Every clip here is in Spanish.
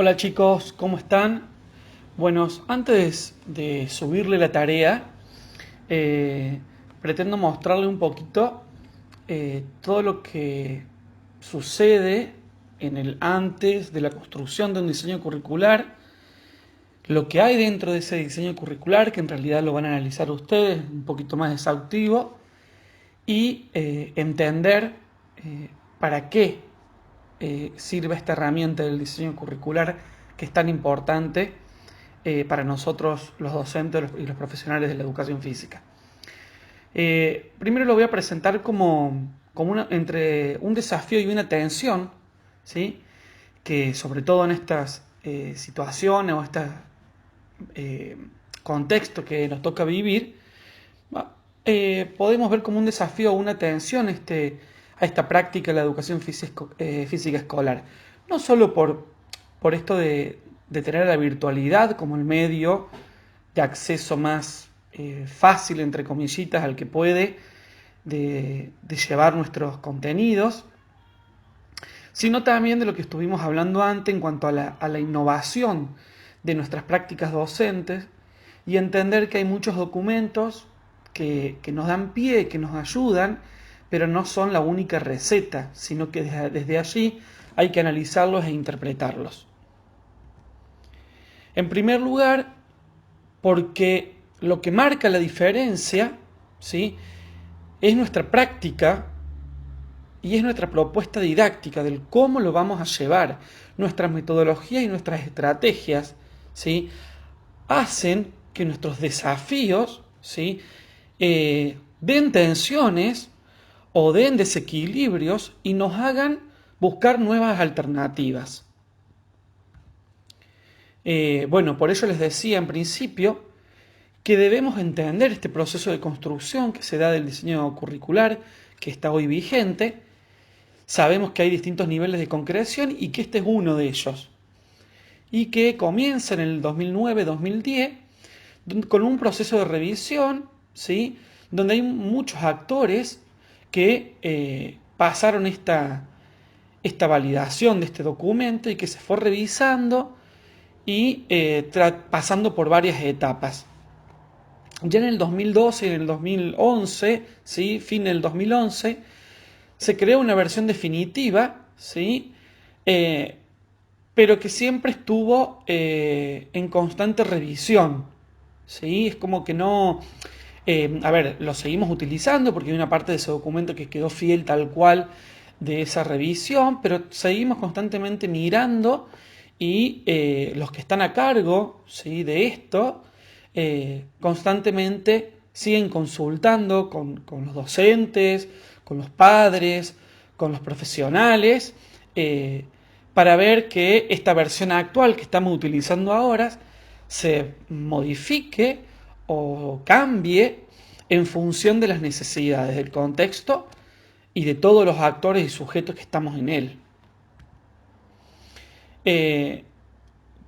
Hola chicos, ¿cómo están? Bueno, antes de subirle la tarea, eh, pretendo mostrarle un poquito todo lo que sucede en el antes de la construcción de un diseño curricular, lo que hay dentro de ese diseño curricular, que en realidad lo van a analizar ustedes un poquito más exhaustivo, y entender para qué sirve esta herramienta del diseño curricular que es tan importante para nosotros los docentes y los profesionales de la educación física. Primero lo voy a presentar como entre un desafío y una tensión, ¿sí? Que sobre todo en estas situaciones o estos contextos que nos toca vivir, podemos ver como un desafío o una tensión a esta práctica de la educación física escolar. No solo por esto de tener la virtualidad como el medio de acceso más fácil, entre comillitas, al que puede de llevar nuestros contenidos, sino también de lo que estuvimos hablando antes en cuanto a la innovación de nuestras prácticas docentes y entender que hay muchos documentos que nos dan pie, que nos ayudan, pero no son la única receta, sino que desde allí hay que analizarlos e interpretarlos. En primer lugar, porque lo que marca la diferencia, ¿sí?, es nuestra práctica y es nuestra propuesta didáctica del cómo lo vamos a llevar. Nuestras metodologías y nuestras estrategias, ¿sí?, hacen que nuestros desafíos, ¿sí?, den tensiones o den desequilibrios y nos hagan buscar nuevas alternativas. Bueno, por ello les decía en principio que debemos entender este proceso de construcción que se da del diseño curricular, que está hoy vigente. Sabemos que hay distintos niveles de concreción y que este es uno de ellos. Y que comienza en el 2009-2010 con un proceso de revisión, ¿sí?, donde hay muchos actores que pasaron esta validación de este documento y que se fue revisando y pasando por varias etapas. Ya en el 2012 y en el 2011, ¿sí?, fin del 2011, se creó una versión definitiva, ¿sí?, pero que siempre estuvo en constante revisión, ¿sí? Es como que no... a ver, lo seguimos utilizando porque hay una parte de ese documento que quedó fiel tal cual de esa revisión, pero seguimos constantemente mirando y los que están a cargo, ¿sí?, de esto constantemente siguen consultando con los docentes, con los padres, con los profesionales, para ver que esta versión actual que estamos utilizando ahora se modifique o cambie en función de las necesidades del contexto y de todos los actores y sujetos que estamos en él.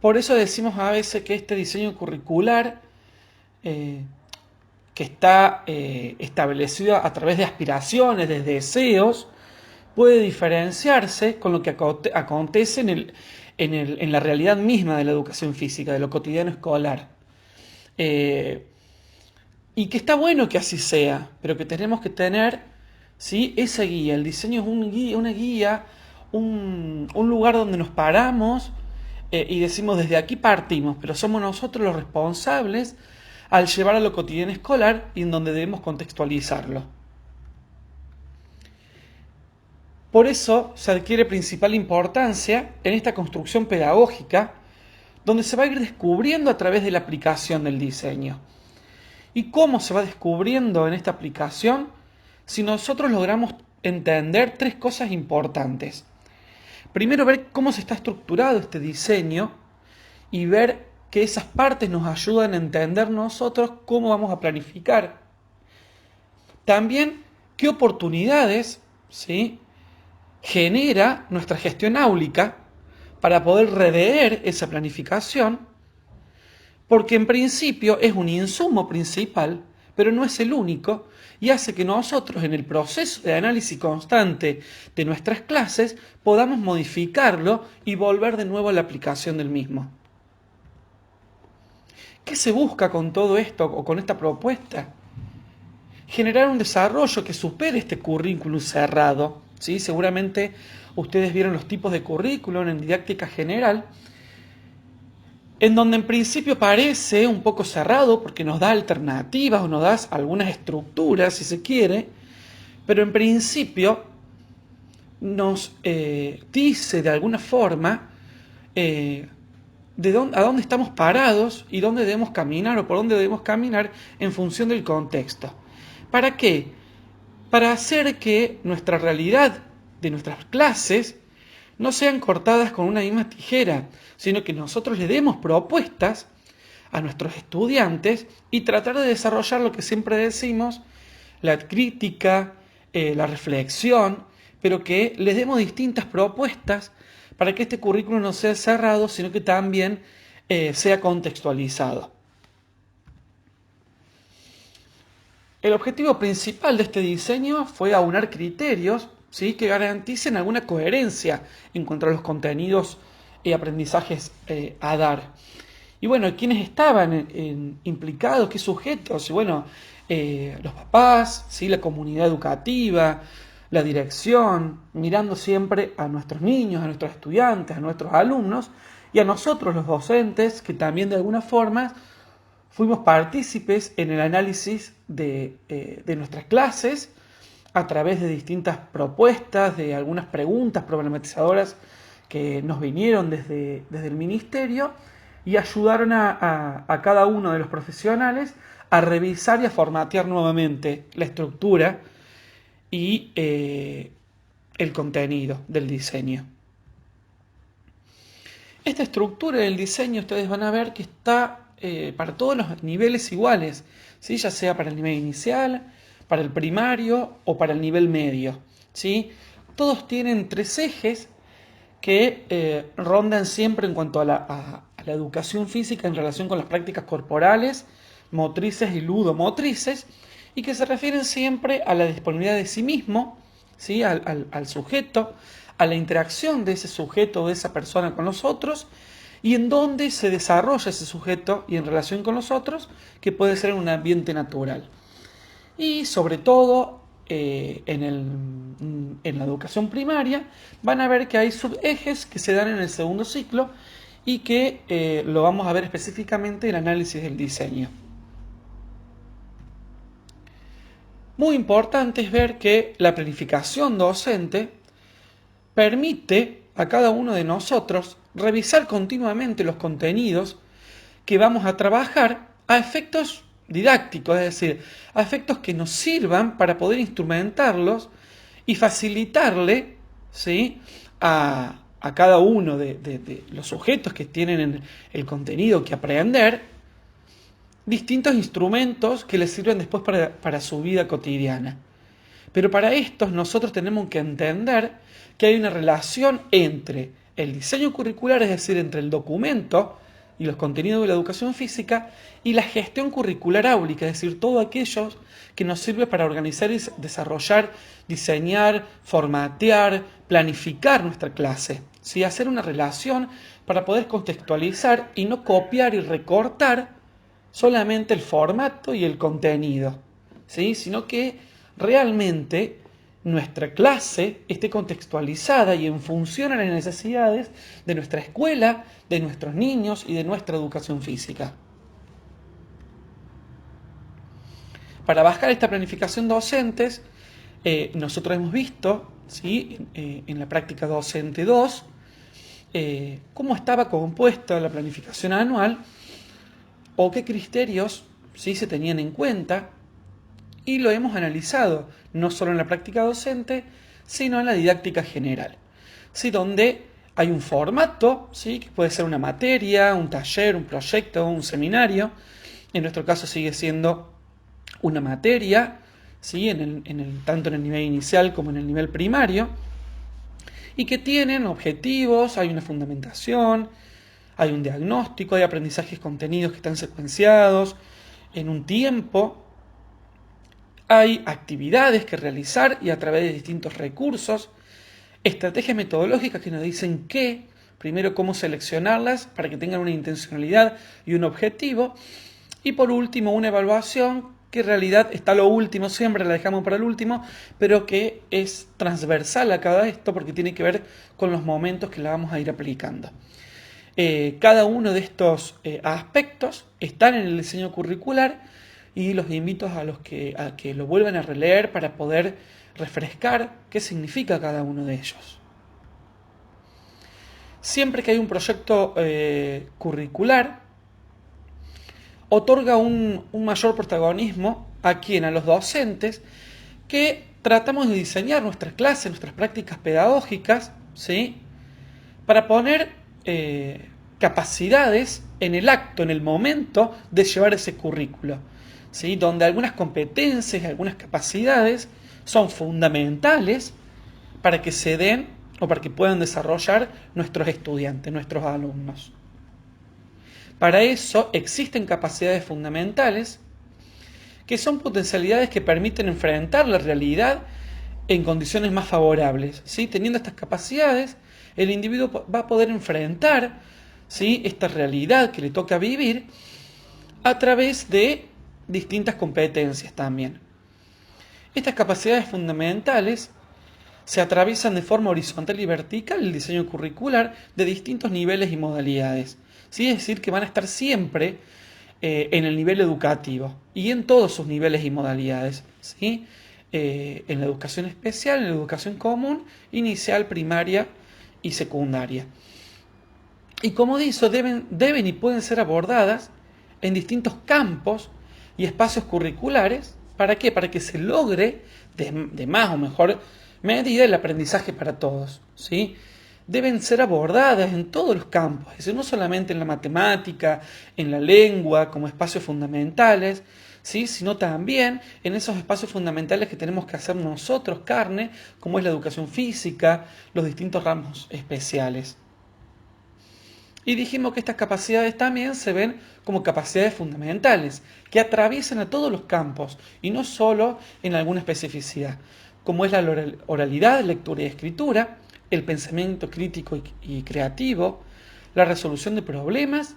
Por eso decimos a veces que este diseño curricular que está establecido a través de aspiraciones, de deseos, puede diferenciarse con lo que acontece en la realidad misma de la educación física, de lo cotidiano escolar. Y que está bueno que así sea, pero que tenemos que tener, ¿sí?, esa guía. El diseño es una guía, un lugar donde nos paramos y decimos desde aquí partimos, pero somos nosotros los responsables al llevar a lo cotidiano escolar y en donde debemos contextualizarlo. Por eso se adquiere principal importancia en esta construcción pedagógica, donde se va a ir descubriendo a través de la aplicación del diseño. ¿Y cómo se va descubriendo en esta aplicación? Si nosotros logramos entender tres cosas importantes. Primero, ver cómo se está estructurado este diseño y ver que esas partes nos ayudan a entender nosotros cómo vamos a planificar. También, qué oportunidades, ¿sí?, genera nuestra gestión áulica para poder rever esa planificación, porque en principio es un insumo principal pero no es el único y hace que nosotros en el proceso de análisis constante de nuestras clases podamos modificarlo y volver de nuevo a la aplicación del mismo. ¿Qué se busca con todo esto o con esta propuesta? Generar un desarrollo que supere este currículum cerrado. ¿Sí? Seguramente ustedes vieron los tipos de currículum en didáctica general, en donde en principio parece un poco cerrado porque nos da alternativas o nos da algunas estructuras, si se quiere, pero en principio nos dice de alguna forma a dónde estamos parados y dónde debemos caminar o por dónde debemos caminar en función del contexto. ¿Para qué? Para hacer que nuestra realidad de nuestras clases no sean cortadas con una misma tijera, sino que nosotros le demos propuestas a nuestros estudiantes y tratar de desarrollar lo que siempre decimos, la crítica, la reflexión, pero que les demos distintas propuestas para que este currículum no sea cerrado, sino que también sea contextualizado. El objetivo principal de este diseño fue aunar criterios, ¿sí?, que garanticen alguna coherencia en cuanto a los contenidos y aprendizajes a dar. Y bueno, ¿quiénes estaban implicados? ¿Qué sujetos? Y bueno, los papás, ¿sí?, la comunidad educativa, la dirección, mirando siempre a nuestros niños, a nuestros estudiantes, a nuestros alumnos y a nosotros los docentes, que también de alguna forma fuimos partícipes en el análisis de nuestras clases a través de distintas propuestas, de algunas preguntas problematizadoras que nos vinieron desde el ministerio y ayudaron a cada uno de los profesionales a revisar y a formatear nuevamente la estructura y el contenido del diseño. Esta estructura del diseño ustedes van a ver que está para todos los niveles iguales, ¿sí?, ya sea para el nivel inicial, para el primario o para el nivel medio, ¿sí? Todos tienen 3 ejes que rondan siempre en cuanto a la educación física en relación con las prácticas corporales, motrices y ludomotrices, y que se refieren siempre a la disponibilidad de sí mismo, ¿sí?, al sujeto, a la interacción de ese sujeto o de esa persona con los otros, y en dónde se desarrolla ese sujeto y en relación con los otros, que puede ser en un ambiente natural. Y sobre todo en la educación primaria van a ver que hay subejes que se dan en el segundo ciclo y que lo vamos a ver específicamente en el análisis del diseño. Muy importante es ver que la planificación docente permite a cada uno de nosotros revisar continuamente los contenidos que vamos a trabajar a efectos didácticos, es decir, a efectos que nos sirvan para poder instrumentarlos y facilitarle, ¿sí?, a cada uno de los sujetos que tienen el contenido que aprender, distintos instrumentos que les sirven después para su vida cotidiana. Pero para estos nosotros tenemos que entender que hay una relación entre el diseño curricular, es decir, entre el documento y los contenidos de la educación física, y la gestión curricular áulica, es decir, todo aquello que nos sirve para organizar y desarrollar, diseñar, formatear, planificar nuestra clase, ¿sí?, hacer una relación para poder contextualizar y no copiar y recortar solamente el formato y el contenido, ¿sí?, sino que realmente nuestra clase esté contextualizada y en función a las necesidades de nuestra escuela, de nuestros niños y de nuestra educación física. Para bajar esta planificación docentes, nosotros hemos visto, ¿sí?, en la práctica docente 2, cómo estaba compuesta la planificación anual o qué criterios, ¿sí?, se tenían en cuenta, y lo hemos analizado no solo en la práctica docente, sino en la didáctica general, ¿sí?, donde hay un formato, ¿sí?, que puede ser una materia, un taller, un proyecto, un seminario. En nuestro caso sigue siendo una materia, ¿sí?, tanto en el nivel inicial como en el nivel primario, y que tienen objetivos, hay una fundamentación, hay un diagnóstico, hay aprendizajes contenidos que están secuenciados en un tiempo, Hay actividades que realizar y a través de distintos recursos, estrategias metodológicas que nos dicen primero cómo seleccionarlas para que tengan una intencionalidad y un objetivo, y por último una evaluación que en realidad está lo último, siempre la dejamos para el último, pero que es transversal a cada esto porque tiene que ver con los momentos que la vamos a ir aplicando. Cada uno de estos aspectos están en el diseño curricular y los invito a que lo vuelvan a releer para poder refrescar qué significa cada uno de ellos. Siempre que hay un proyecto curricular, otorga un mayor protagonismo a los docentes, que tratamos de diseñar nuestras clases, nuestras prácticas pedagógicas, ¿sí? Para poner capacidades en el acto, en el momento de llevar ese currículo, ¿sí? Donde algunas competencias, algunas capacidades son fundamentales para que se den o para que puedan desarrollar nuestros estudiantes, nuestros alumnos. Para eso existen capacidades fundamentales que son potencialidades que permiten enfrentar la realidad en condiciones más favorables, ¿sí? Teniendo estas capacidades, el individuo va a poder enfrentar, ¿sí?, esta realidad que le toca vivir a través de distintas competencias también. Estas capacidades fundamentales se atraviesan de forma horizontal y vertical el diseño curricular de distintos niveles y modalidades, ¿sí? Es decir, que van a estar siempre en el nivel educativo y en todos sus niveles y modalidades, ¿sí? En la educación especial, en la educación común, inicial, primaria y secundaria. Y como dice, deben y pueden ser abordadas en distintos campos y espacios curriculares. ¿Para qué? Para que se logre de más o mejor medida el aprendizaje para todos, ¿sí? Deben ser abordadas en todos los campos, es decir, no solamente en la matemática, en la lengua, como espacios fundamentales, ¿sí?, sino también en esos espacios fundamentales que tenemos que hacer nosotros carne, como es la educación física, los distintos ramos especiales. Y dijimos que estas capacidades también se ven como capacidades fundamentales, que atraviesan a todos los campos y no solo en alguna especificidad, como es la oralidad, lectura y escritura, el pensamiento crítico y creativo, la resolución de problemas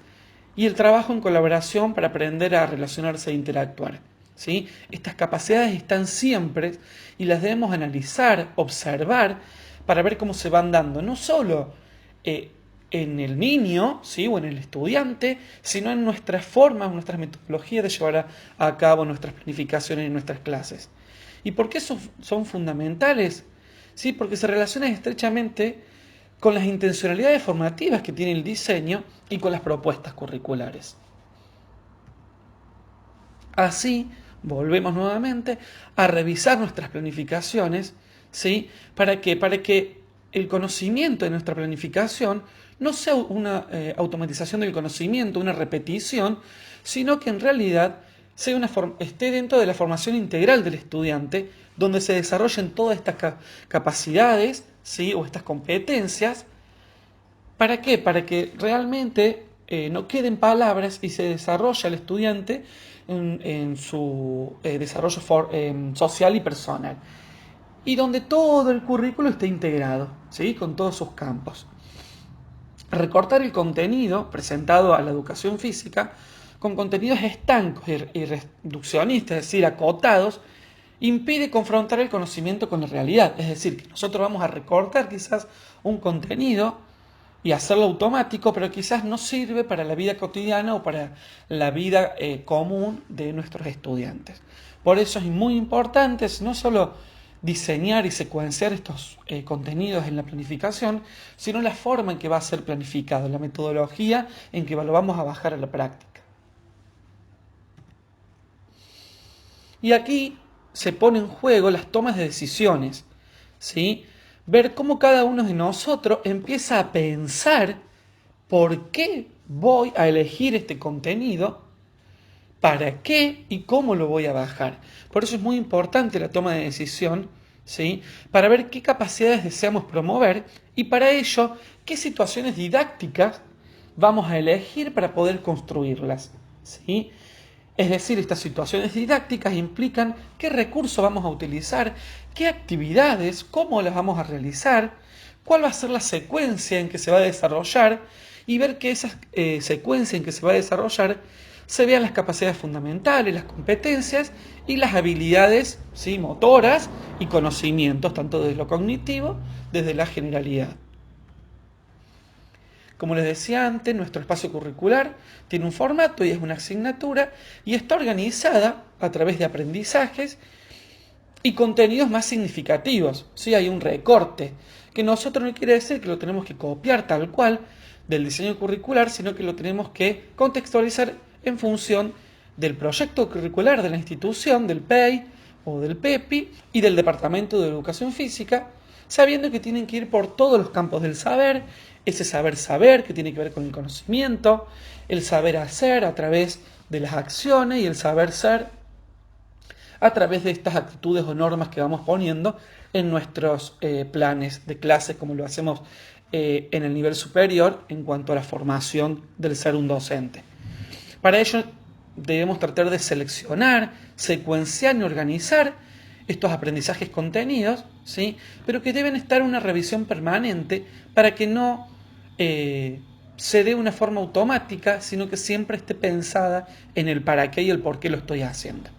y el trabajo en colaboración para aprender a relacionarse e interactuar, ¿sí? Estas capacidades están siempre y las debemos analizar, observar, para ver cómo se van dando, no solo en el niño, ¿sí?, o en el estudiante, sino en nuestras formas, nuestras metodologías de llevar a cabo nuestras planificaciones y nuestras clases. ¿Y por qué son fundamentales? ¿Sí? Porque se relacionan estrechamente con las intencionalidades formativas que tiene el diseño y con las propuestas curriculares. Así, volvemos nuevamente a revisar nuestras planificaciones, ¿sí? ¿Para qué? Para que el conocimiento de nuestra planificación no sea una automatización del conocimiento, una repetición, sino que en realidad esté dentro de la formación integral del estudiante, donde se desarrollen todas estas capacidades, ¿sí?, o estas competencias. ¿Para qué? Para que realmente no queden palabras y se desarrolle el estudiante en su desarrollo social y personal. Y donde todo el currículo esté integrado, ¿sí?, con todos sus campos. Recortar el contenido presentado a la educación física con contenidos estancos y reduccionistas, es decir, acotados, impide confrontar el conocimiento con la realidad. Es decir, que nosotros vamos a recortar quizás un contenido y hacerlo automático, pero quizás no sirve para la vida cotidiana o para la vida común de nuestros estudiantes. Por eso es muy importante no solo diseñar y secuenciar estos contenidos en la planificación, sino la forma en que va a ser planificado, la metodología en que lo vamos a bajar a la práctica. Y aquí se pone en juego las tomas de decisiones, ¿sí? Ver cómo cada uno de nosotros empieza a pensar por qué voy a elegir este contenido, para qué y cómo lo voy a bajar. Por eso es muy importante la toma de decisión, ¿sí?, para ver qué capacidades deseamos promover y para ello qué situaciones didácticas vamos a elegir para poder construirlas, ¿sí? Es decir, estas situaciones didácticas implican qué recursos vamos a utilizar, qué actividades, cómo las vamos a realizar, cuál va a ser la secuencia en que se va a desarrollar y ver que esa secuencia en que se va a desarrollar se vean las capacidades fundamentales, las competencias y las habilidades, ¿sí?, motoras y conocimientos, tanto desde lo cognitivo, desde la generalidad. Como les decía antes, nuestro espacio curricular tiene un formato y es una asignatura y está organizada a través de aprendizajes y contenidos más significativos. ¿Sí? Hay un recorte, que nosotros no quiere decir que lo tenemos que copiar tal cual del diseño curricular, sino que lo tenemos que contextualizar en función del proyecto curricular de la institución, del PEI o del PEPI y del Departamento de Educación Física, sabiendo que tienen que ir por todos los campos del saber, ese saber que tiene que ver con el conocimiento, el saber hacer a través de las acciones y el saber ser a través de estas actitudes o normas que vamos poniendo en nuestros planes de clases, como lo hacemos en el nivel superior en cuanto a la formación del ser un docente. Para ello debemos tratar de seleccionar, secuenciar y organizar estos aprendizajes contenidos, ¿sí?, pero que deben estar en una revisión permanente para que no se dé de una forma automática, sino que siempre esté pensada en el para qué y el por qué lo estoy haciendo.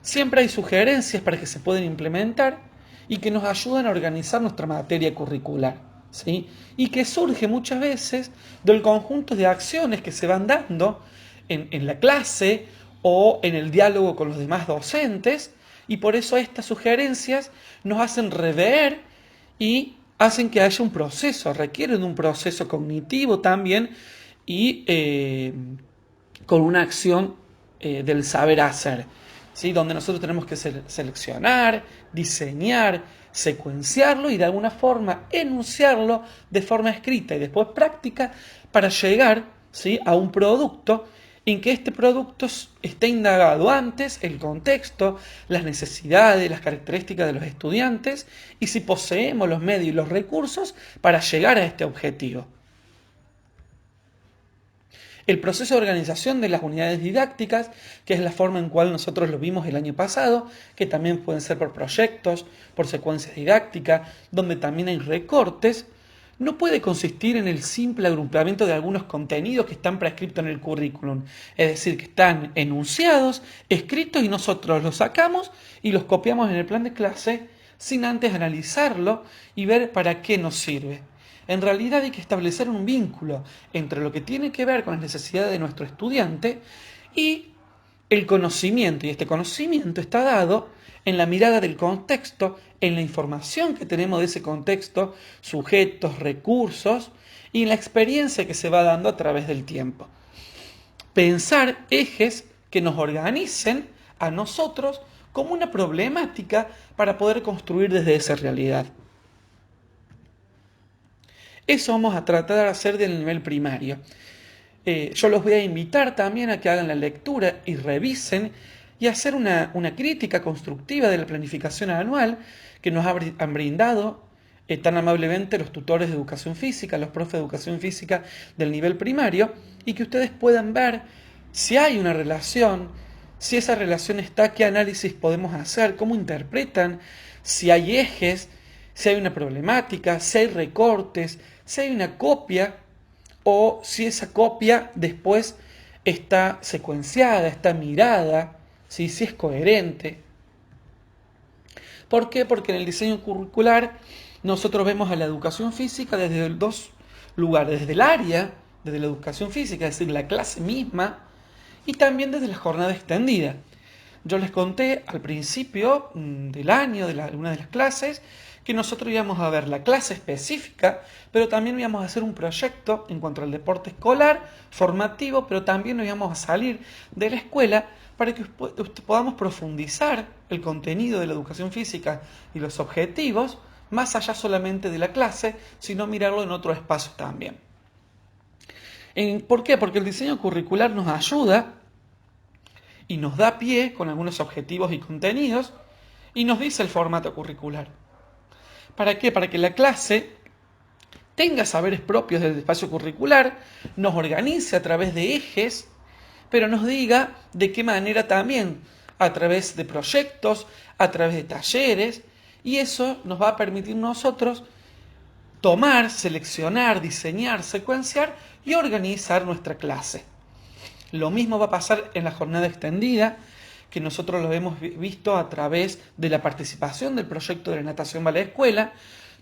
Siempre hay sugerencias para que se puedan implementar y que nos ayudan a organizar nuestra materia curricular, ¿sí?, y que surge muchas veces del conjunto de acciones que se van dando en la clase o en el diálogo con los demás docentes, y por eso estas sugerencias nos hacen rever y hacen que haya un proceso, requieren un proceso cognitivo también y con una acción del saber hacer, ¿sí?, donde nosotros tenemos que seleccionar, diseñar, secuenciarlo y de alguna forma enunciarlo de forma escrita y después práctica para llegar, ¿sí?, a un producto en que este producto esté indagado antes, el contexto, las necesidades, las características de los estudiantes y si poseemos los medios y los recursos para llegar a este objetivo. El proceso de organización de las unidades didácticas, que es la forma en cual nosotros lo vimos el año pasado, que también pueden ser por proyectos, por secuencias didácticas, donde también hay recortes, no puede consistir en el simple agrupamiento de algunos contenidos que están prescritos en el currículum, es decir, que están enunciados, escritos y nosotros los sacamos y los copiamos en el plan de clase sin antes analizarlo y ver para qué nos sirve. En realidad hay que establecer un vínculo entre lo que tiene que ver con las necesidades de nuestro estudiante y el conocimiento. Y este conocimiento está dado en la mirada del contexto, en la información que tenemos de ese contexto, sujetos, recursos y en la experiencia que se va dando a través del tiempo. Pensar ejes que nos organicen a nosotros como una problemática para poder construir desde esa realidad. Eso vamos a tratar de hacer del nivel primario. Yo los voy a invitar también a que hagan la lectura y revisen y hacer una crítica constructiva de la planificación anual que nos han brindado tan amablemente los tutores de educación física, los profes de educación física del nivel primario, y que ustedes puedan ver si hay una relación, si esa relación está, qué análisis podemos hacer, cómo interpretan, si hay ejes, si hay una problemática, si hay recortes, si hay una copia o si esa copia después está secuenciada, está mirada, ¿sí?, si es coherente. ¿Por qué? Porque en el diseño curricular nosotros vemos a la educación física desde dos lugares, desde el área, desde la educación física, es decir, la clase misma, y también desde la jornada extendida. Yo les conté al principio del año, de una de las clases, que nosotros íbamos a ver la clase específica, pero también íbamos a hacer un proyecto en cuanto al deporte escolar, formativo, pero también nos íbamos a salir de la escuela para que podamos profundizar el contenido de la educación física y los objetivos, más allá solamente de la clase, sino mirarlo en otro espacio también. ¿Por qué? Porque el diseño curricular nos ayuda y nos da pie con algunos objetivos y contenidos y nos dice el formato curricular. ¿Para qué? Para que la clase tenga saberes propios del espacio curricular, nos organice a través de ejes, pero nos diga de qué manera también, a través de proyectos, a través de talleres, y eso nos va a permitir nosotros tomar, seleccionar, diseñar, secuenciar y organizar nuestra clase. Lo mismo va a pasar en la jornada extendida, que nosotros lo hemos visto a través de la participación del proyecto de la natación ballet escuela,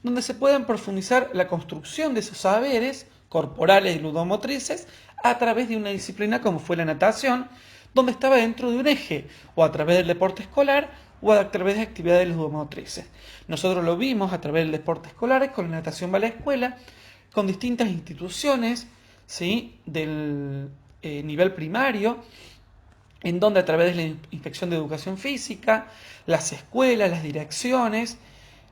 donde se pueden profundizar la construcción de esos saberes corporales y ludomotrices a través de una disciplina como fue la natación, donde estaba dentro de un eje, o a través del deporte escolar, o a través de actividades ludomotrices. Nosotros lo vimos a través del deporte escolar con la natación ballet escuela, con distintas instituciones, ¿sí?, del nivel primario, en donde a través de la Inspección de Educación Física, las escuelas, las direcciones,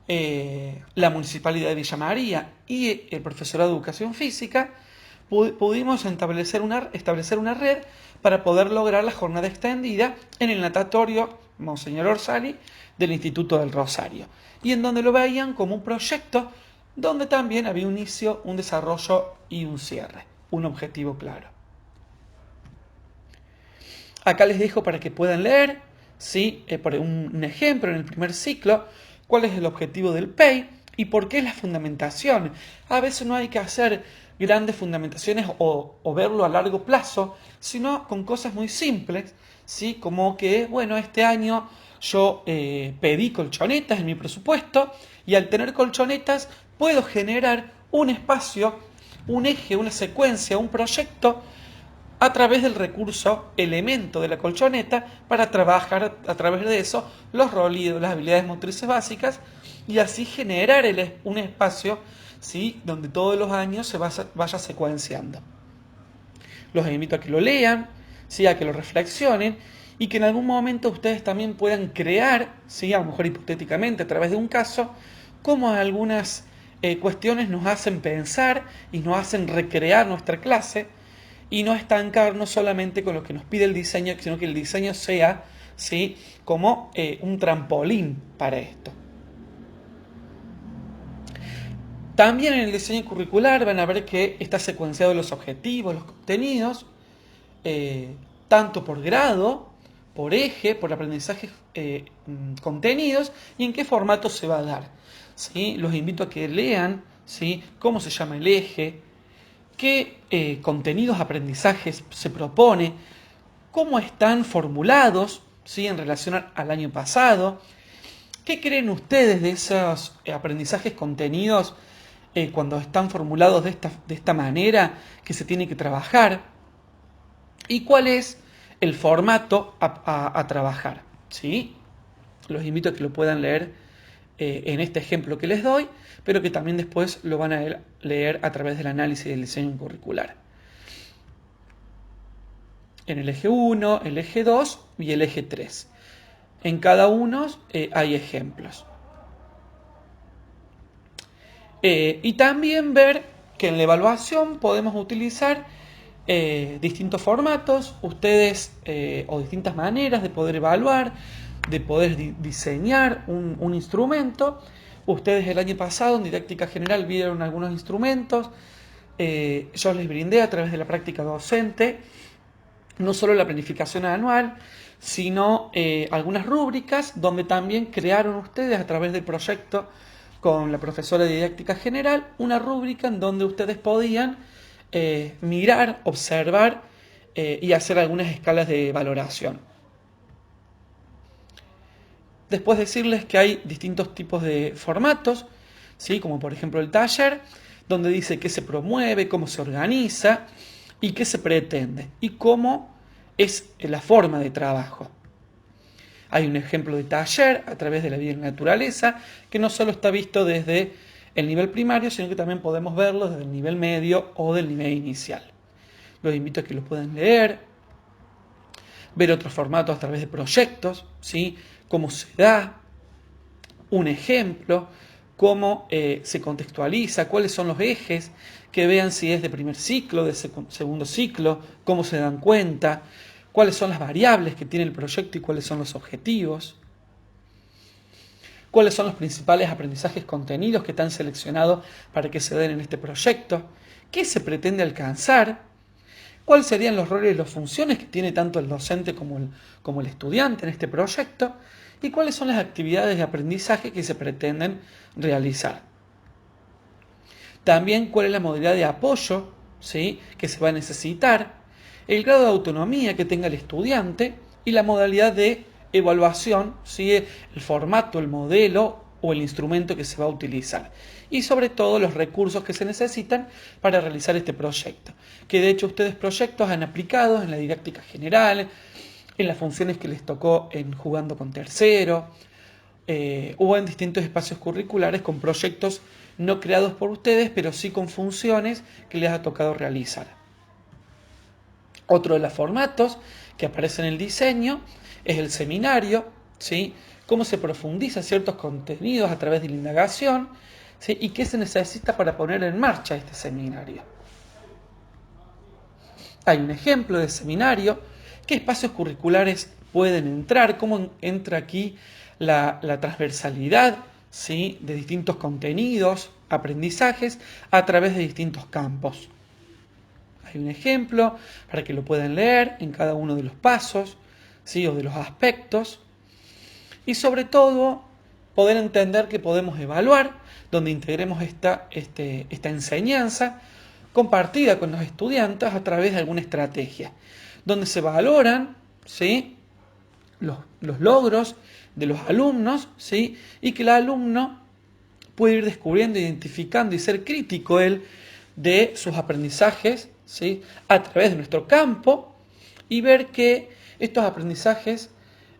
la Municipalidad de Villa María y el profesorado de Educación Física, pudimos establecer una red para poder lograr la jornada extendida en el natatorio Monseñor Orsali del Instituto del Rosario, y en donde lo veían como un proyecto donde también había un inicio, un desarrollo y un cierre, un objetivo claro. Acá les dejo para que puedan leer, ¿sí?, por un ejemplo en el primer ciclo, cuál es el objetivo del PEI y por qué es la fundamentación. A veces no hay que hacer grandes fundamentaciones o verlo a largo plazo, sino con cosas muy simples, ¿sí?, como que, bueno, este año yo pedí colchonetas en mi presupuesto y al tener colchonetas puedo generar un espacio, un eje, una secuencia, un proyecto a través del recurso elemento de la colchoneta para trabajar a través de eso los rolidos, las habilidades motrices básicas y así generar un espacio, ¿sí?, donde todos los años se vaya secuenciando. Los invito a que lo lean, ¿sí?, a que lo reflexionen y que en algún momento ustedes también puedan crear, ¿sí?, a lo mejor hipotéticamente a través de un caso, cómo algunas cuestiones nos hacen pensar y nos hacen recrear nuestra clase y no estancarnos solamente con lo que nos pide el diseño, sino que el diseño sea, ¿sí?, como un trampolín para esto. También en el diseño curricular van a ver que está secuenciado los objetivos, los contenidos, tanto por grado, por eje, por aprendizaje contenidos y en qué formato se va a dar, ¿sí? Los invito a que lean, ¿sí?, cómo se llama el eje, qué contenidos, aprendizajes se propone, cómo están formulados, ¿sí?, en relación al año pasado, qué creen ustedes de esos aprendizajes contenidos cuando están formulados de esta manera que se tiene que trabajar y cuál es el formato a trabajar, ¿sí? Los invito a que lo puedan leer en este ejemplo que les doy, pero que también después lo van a leer a través del análisis del diseño curricular. En el eje 1, el eje 2 y el eje 3. En cada uno hay ejemplos. Y también ver que en la evaluación podemos utilizar distintos formatos, ustedes, o distintas maneras de poder evaluar, de poder diseñar un instrumento. Ustedes el año pasado en Didáctica General vieron algunos instrumentos. Yo les brindé a través de la práctica docente no solo la planificación anual, sino algunas rúbricas donde también crearon ustedes a través del proyecto con la profesora de Didáctica General una rúbrica en donde ustedes podían mirar, observar y hacer algunas escalas de valoración. Después decirles que hay distintos tipos de formatos, ¿sí?, como por ejemplo el taller, donde dice qué se promueve, cómo se organiza y qué se pretende y cómo es la forma de trabajo. Hay un ejemplo de taller a través de la vida en la naturaleza que no solo está visto desde el nivel primario, sino que también podemos verlo desde el nivel medio o del nivel inicial. Los invito a que lo puedan leer, ver otros formatos a través de proyectos, ¿sí?, cómo se da un ejemplo, cómo se contextualiza, cuáles son los ejes, que vean si es de primer ciclo, de segundo ciclo, cómo se dan cuenta, cuáles son las variables que tiene el proyecto y cuáles son los objetivos, cuáles son los principales aprendizajes contenidos que están seleccionados para que se den en este proyecto, qué se pretende alcanzar, cuáles serían los roles y las funciones que tiene tanto el docente como el estudiante en este proyecto y cuáles son las actividades de aprendizaje que se pretenden realizar. También cuál es la modalidad de apoyo, ¿sí?, que se va a necesitar, el grado de autonomía que tenga el estudiante y la modalidad de evaluación, ¿sí?, el formato, el modelo o el instrumento que se va a utilizar. Y sobre todo los recursos que se necesitan para realizar este proyecto. Que de hecho ustedes proyectos han aplicado en la didáctica general, en las funciones que les tocó en Jugando con Tercero, o en distintos espacios curriculares con proyectos no creados por ustedes, pero sí con funciones que les ha tocado realizar. Otro de los formatos que aparece en el diseño es el seminario, ¿sí?, cómo se profundiza ciertos contenidos a través de la indagación, ¿sí?, y qué se necesita para poner en marcha este seminario. Hay un ejemplo de seminario, qué espacios curriculares pueden entrar, cómo entra aquí la transversalidad, ¿sí?, de distintos contenidos, aprendizajes a través de distintos campos. Hay un ejemplo para que lo puedan leer en cada uno de los pasos, ¿sí?, o de los aspectos. Y sobre todo, poder entender que podemos evaluar, donde integremos esta enseñanza compartida con los estudiantes a través de alguna estrategia, donde se valoran, ¿sí?, los logros de los alumnos, ¿sí?, y que el alumno puede ir descubriendo, identificando y ser crítico él de sus aprendizajes, ¿sí?, a través de nuestro campo y ver que estos aprendizajes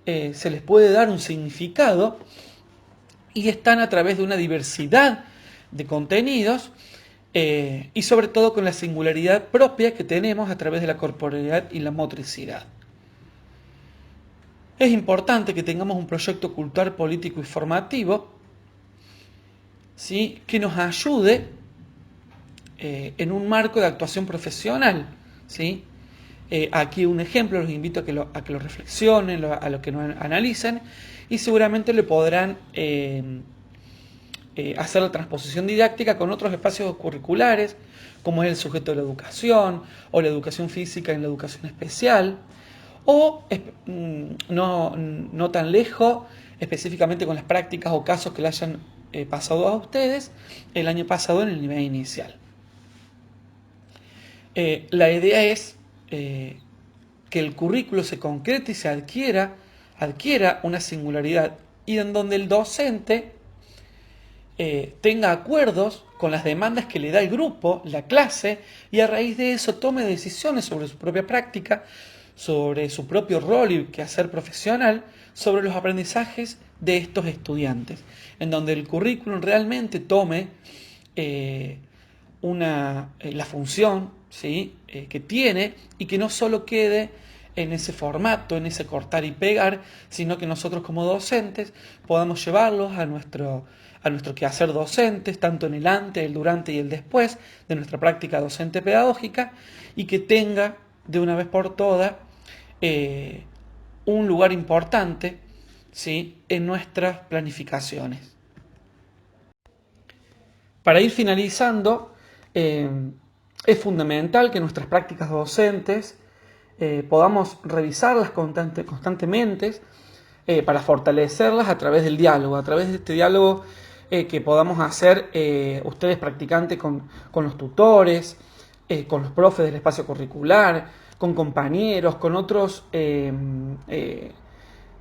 se les puede dar un significado y están a través de una diversidad de contenidos y sobre todo con la singularidad propia que tenemos a través de la corporalidad y la motricidad. Es importante que tengamos un proyecto cultural, político y formativo, ¿sí?, que nos ayude en un marco de actuación profesional, ¿sí? Aquí un ejemplo, los invito a que lo reflexionen, a lo que lo analicen y seguramente le podrán hacer la transposición didáctica con otros espacios curriculares, como es el sujeto de la educación o la educación física en la educación especial, o no tan lejos, específicamente con las prácticas o casos que le hayan pasado a ustedes el año pasado en el nivel inicial. La idea es que el currículo se concrete y se adquiera una singularidad y en donde el docente tenga acuerdos con las demandas que le da el grupo, la clase, y a raíz de eso tome decisiones sobre su propia práctica, sobre su propio rol y quehacer profesional, sobre los aprendizajes de estos estudiantes, en donde el currículum realmente tome la función, ¿sí?, que tiene y que no solo quede en ese formato, en ese cortar y pegar, sino que nosotros como docentes podamos llevarlos a nuestro quehacer docentes, tanto en el antes, el durante y el después de nuestra práctica docente pedagógica, y que tenga de una vez por todas un lugar importante, ¿sí?, en nuestras planificaciones. Para ir finalizando, es fundamental que nuestras prácticas docentes podamos revisarlas constantemente para fortalecerlas a través del diálogo, a través de este diálogo que podamos hacer ustedes practicantes con los tutores, con los profes del espacio curricular, con compañeros, con otros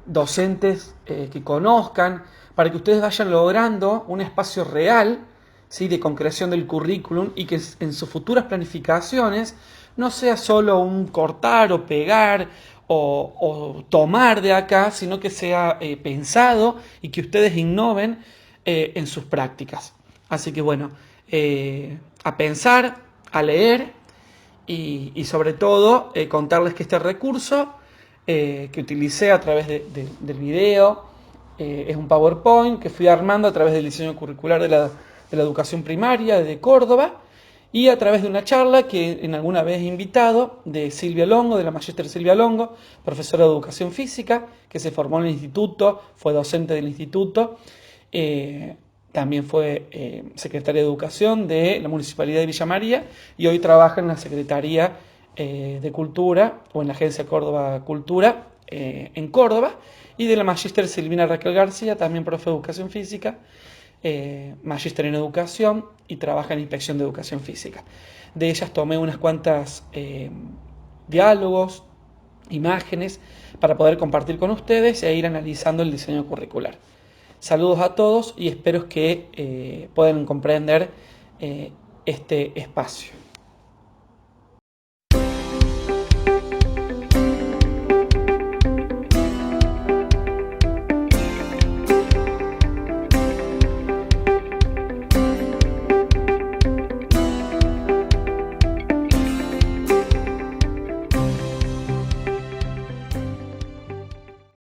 docentes que conozcan, para que ustedes vayan logrando un espacio real, ¿sí?, de concreción del currículum y que en sus futuras planificaciones no sea solo un cortar o pegar o tomar de acá, sino que sea pensado y que ustedes innoven en sus prácticas. Así que bueno, a pensar, a leer y sobre todo contarles que este recurso que utilicé a través del video es un PowerPoint que fui armando a través del diseño curricular de la educación primaria de Córdoba y a través de una charla que en alguna vez he invitado de Silvia Longo, de la Magister Silvia Longo, profesora de educación física, que se formó en el instituto, fue docente del instituto, también fue secretaria de educación de la Municipalidad de Villa María y hoy trabaja en la Secretaría de Cultura o en la Agencia Córdoba Cultura en Córdoba, y de la Magíster Silvina Raquel García, también profe de Educación Física, Magíster en Educación y trabaja en Inspección de Educación Física. De ellas tomé unas cuantas diálogos, imágenes, para poder compartir con ustedes e ir analizando el diseño curricular. Saludos a todos y espero que puedan comprender este espacio.